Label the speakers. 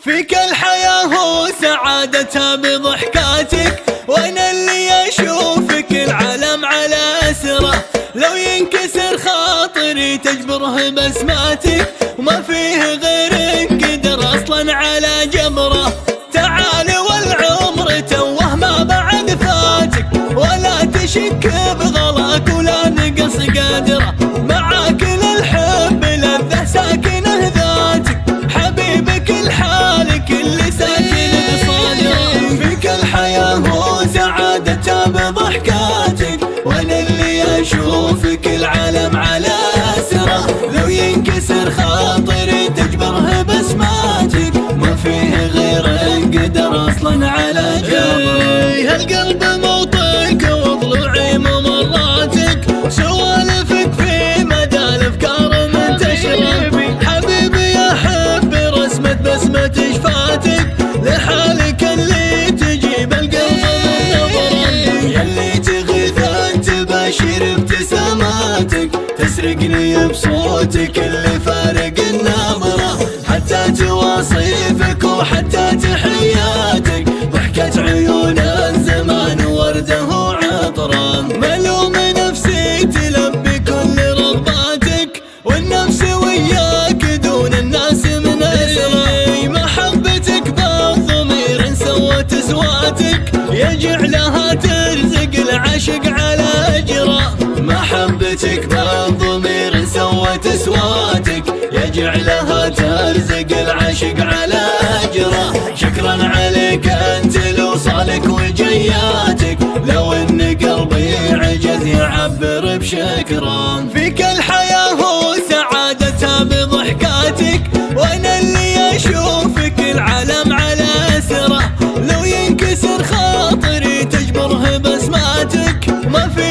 Speaker 1: فيك الحياة وسعادتها بضحكاتك، وانا اللي اشوفك العالم على اسره. لو ينكسر خاطري تجبره بسماتك، وما فيه غيرك قدر اصلا على جبره. تعالي والعمر توه ما بعد فاتك، ولا تشك بغلاك ولا نقص قدره. معاك للحب لذة ساكنه ذاتك، حبيبك الحالك اللي ساكن بصدره. فيك الحياة وسعادتها بضحكاتك، وانا اللي اشوفك العالم على اسره. لو ينكسر خاطري تجبره بسماتك، ما فيه غيرك قدر اصلا على جبره. هالقلب موطنك وضلوعي ممراتك، سوالفك في مدى الافكار منتشره. حبيبي احب رسمة بسمة شفاتك، لحالك اللي تجيب القلب من نظره. يلي تغيث انت باشر ابتساماتك، تسرقني بصوتك اللي فارق النبره. حتى تواصيفك وحتى تحياتك، ضحكة عيون الزمان ورده وعطره. ملوم نفسي تلبي كل رغباتك، والنفس وياك دون الناس من اسره. محبتك بالضمير سوت سواتك، يجعلها ترزق العشق على اجره. محبتك بالضمير سوت سواتك، يجعلها ترزق العشق على اجره. شكرا عليك انت لوصالك وجياتك، لو ان قلبي عجز يعبر بشكره. فيك الحياة وسعادتها بضحكاتك، وانا اللي اشوفك العالم على اسره. لو ينكسر خاطري تجبره بسماتك، ما في